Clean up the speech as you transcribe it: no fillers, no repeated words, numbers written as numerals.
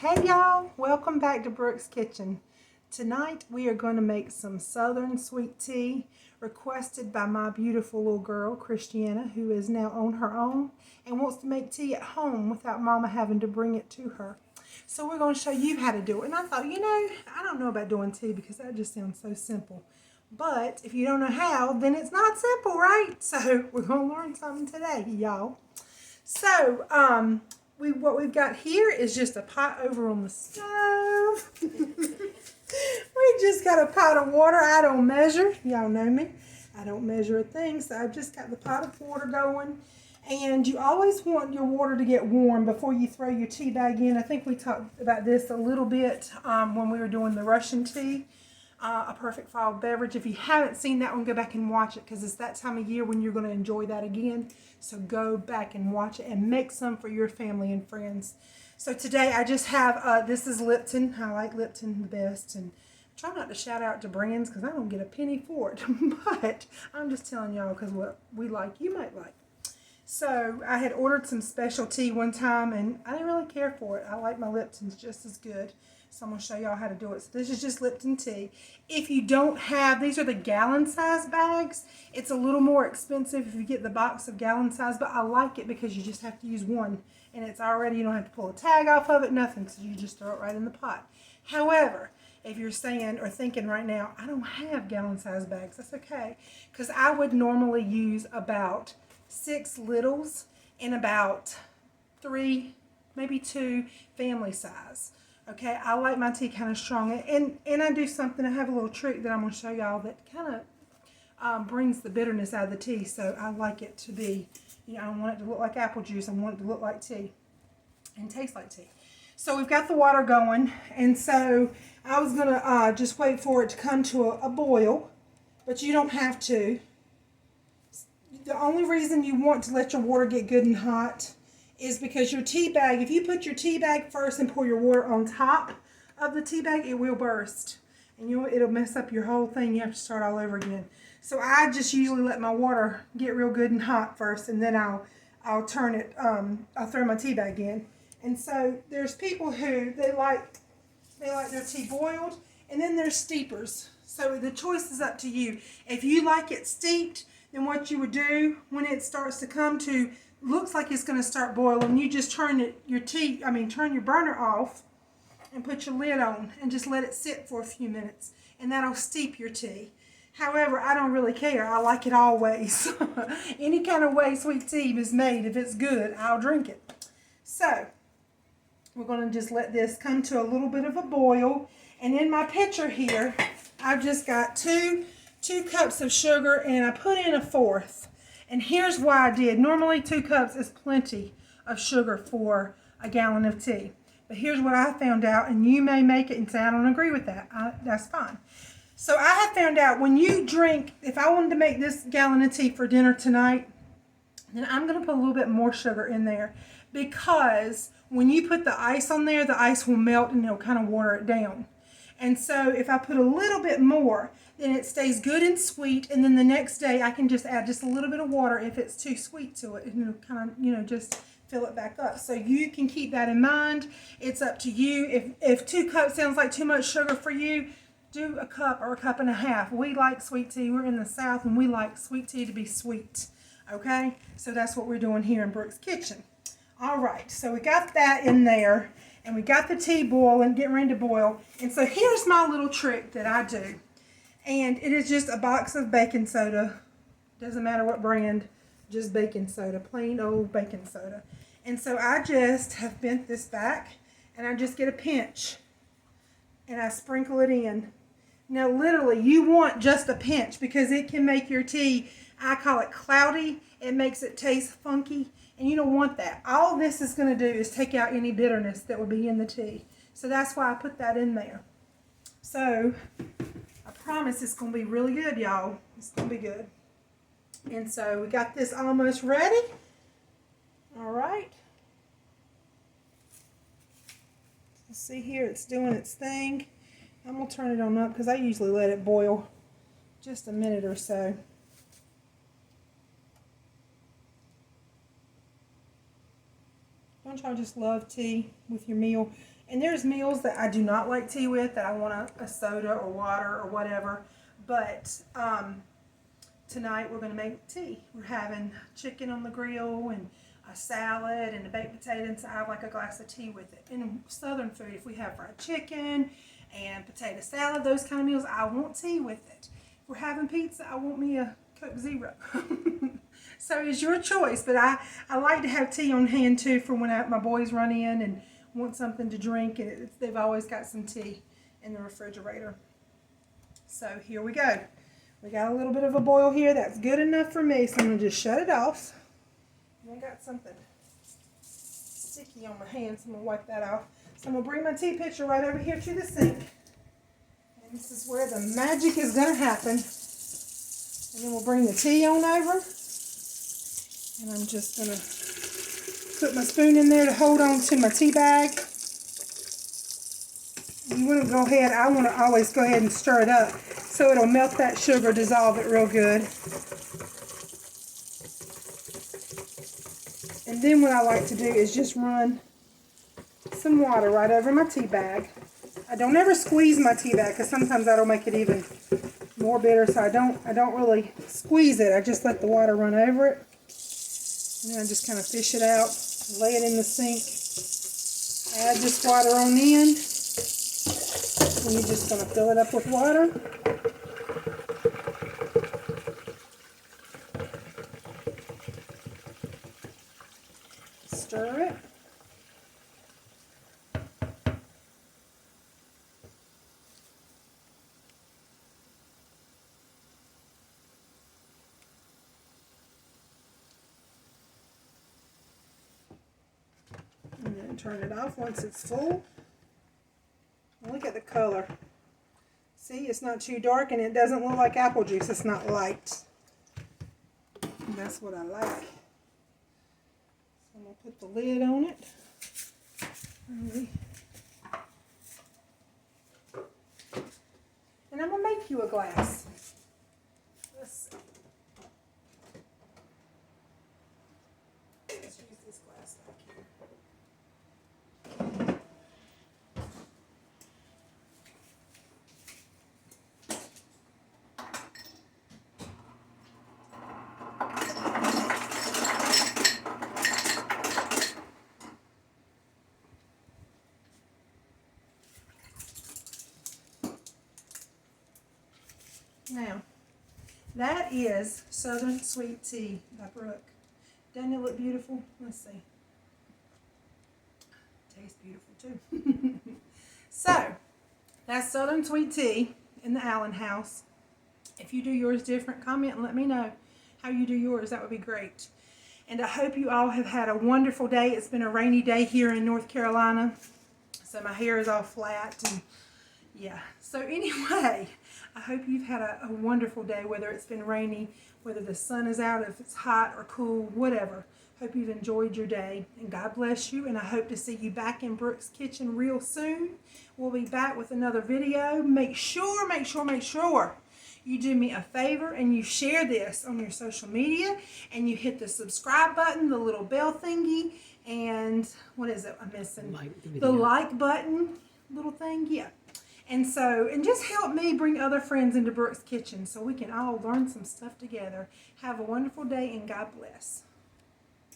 Hey y'all, welcome back to Brooke's Kitchen. Tonight we are going to make some Southern sweet tea requested by my beautiful little girl, Christiana, who is now on her own and wants to make tea at home without Mama having to bring it to her. So we're going to show you how to do it. And I thought, I don't know about doing tea because that just sounds so simple. But if you don't know how, then it's not simple, right? So we're going to learn something today, y'all. So, what we've got here is just a pot over on the stove. We just got a pot of water. I don't measure. Y'all know me. I don't measure a thing. So I've just got the pot of water going. And you always want your water to get warm before you throw your tea bag in. I think we talked about this a little bit when we were doing the Russian tea. A perfect fall beverage. If you haven't seen that one, go back and watch it because it's that time of year when you're going to enjoy that again. So go back and watch it and make some for your family and friends. So today I just have, this is Lipton. I like Lipton the best, and try not to shout out to brands because I don't get a penny for it. But I'm just telling y'all because what we like, you might like. So I had ordered some special tea one time and I didn't really care for it. I like my Liptons just as good. So I'm going to show y'all how to do it. So this is just Lipton tea. If you don't have, these are the gallon size bags. It's a little more expensive if you get the box of gallon size, but I like it because you just have to use one. And it's already, you don't have to pull a tag off of it, nothing. So you just throw it right in the pot. However, if you're saying or thinking right now, I don't have gallon size bags, that's okay. Because I would normally use about 6 littles and about 3, maybe 2 family size. Okay, I like my tea kind of strong, and I do something. I have a little trick that I'm going to show y'all that kind of brings the bitterness out of the tea. So I like it to be, I don't want it to look like apple juice. I want it to look like tea and taste like tea. So we've got the water going, and so I was going to just wait for it to come to a boil, but you don't have to. The only reason you want to let your water get good and hot is because your tea bag, if you put your tea bag first and pour your water on top of the tea bag, it will burst. And it'll mess up your whole thing. You have to start all over again. So I just usually let my water get real good and hot first, and then I'll turn it, I'll throw my tea bag in. And so there's people who, they like their tea boiled, and then there's steepers. So the choice is up to you. If you like it steeped, then what you would do when it starts to come to, looks like it's going to start boiling, you just turn your burner off and put your lid on and just let it sit for a few minutes, and that'll steep your tea. However, I don't really care. I like it always. Any kind of way sweet tea is made, if it's good, I'll drink it. So we're going to just let this come to a little bit of a boil, and in my pitcher here I've just got two cups of sugar, and I put in 1/4. And here's why I did. Normally 2 cups is plenty of sugar for a gallon of tea. But here's what I found out, and you may make it and say, I don't agree with that. That's fine. So I have found out when you drink, if I wanted to make this gallon of tea for dinner tonight, then I'm going to put a little bit more sugar in there. Because when you put the ice on there, the ice will melt and it'll kind of water it down. And so if I put a little bit more, then it stays good and sweet, and then the next day I can just add just a little bit of water if it's too sweet to it, and it'll kind of, just fill it back up. So you can keep that in mind. It's up to you. If 2 cups sounds like too much sugar for you, do 1 cup or 1.5 cups. We like sweet tea. We're in the South, and we like sweet tea to be sweet. Okay? So that's what we're doing here in Brooke's Kitchen. All right, so we got that in there, and we got the tea boiling, getting ready to boil. And so here's my little trick that I do. And it is just a box of baking soda. Doesn't matter what brand, just baking soda, plain old baking soda. And so I just have bent this back, and I just get a pinch, and I sprinkle it in. Now literally you want just a pinch because it can make your tea, I call it cloudy. It makes it taste funky, and you don't want that. All this is going to do is take out any bitterness that would be in the tea. So that's why I put that in there. So I promise it's going to be really good, y'all. It's going to be good. And so we got this almost ready. All right. Let's see here. It's doing its thing. I'm going to turn it on up because I usually let it boil just a minute or so. Don't y'all just love tea with your meal? And there's meals that I do not like tea with, that I want a soda or water or whatever. But tonight we're going to make tea. We're having chicken on the grill and a salad and a baked potato, and so I have like a glass of tea with it. In Southern food, if we have fried chicken and potato salad, those kind of meals, I want tea with it. If we're having pizza, I want me a Coke Zero. So it's your choice, but I like to have tea on hand too for when my boys run in and want something to drink, and they've always got some tea in the refrigerator. So here we go. We got a little bit of a boil here. That's good enough for me, so I'm going to just shut it off. And I got something sticky on my hand, so I'm going to wipe that off. So I'm going to bring my tea pitcher right over here to the sink. And this is where the magic is going to happen. And then we'll bring the tea on over. And I'm just going to put my spoon in there to hold on to my tea bag. You want to go ahead, I want to always go ahead and stir it up so it'll melt that sugar, dissolve it real good. And then what I like to do is just run some water right over my tea bag. I don't ever squeeze my tea bag because sometimes that'll make it even more bitter, so I don't really squeeze it. I just let the water run over it. And then I just kind of fish it out, lay it in the sink, add this water on in, and you're just going to fill it up with water. Stir it. And then turn it off once it's full. Look at the color. See, it's not too dark and it doesn't look like apple juice. It's not light. And that's what I like. So I'm going to put the lid on it. And I'm going to make you a glass. Let's see. Let's use this glass back here. Now, that is Southern Sweet Tea by Brooke. Doesn't it look beautiful? Let's see. Tastes beautiful too. So, that's Southern Sweet Tea in the Allen house. If you do yours different, comment and let me know how you do yours. That would be great. And I hope you all have had a wonderful day. It's been a rainy day here in North Carolina, so my hair is all flat and yeah. So anyway, I hope you've had a wonderful day, whether it's been rainy, whether the sun is out, if it's hot or cool, whatever. Hope you've enjoyed your day, and God bless you, and I hope to see you back in Brooke's Kitchen real soon. We'll be back with another video. Make sure you do me a favor and you share this on your social media, and you hit the subscribe button, the little bell thingy, and what is it I'm missing? The like button little thing, yeah. And just help me bring other friends into Brooke's Kitchen so we can all learn some stuff together. Have a wonderful day and God bless.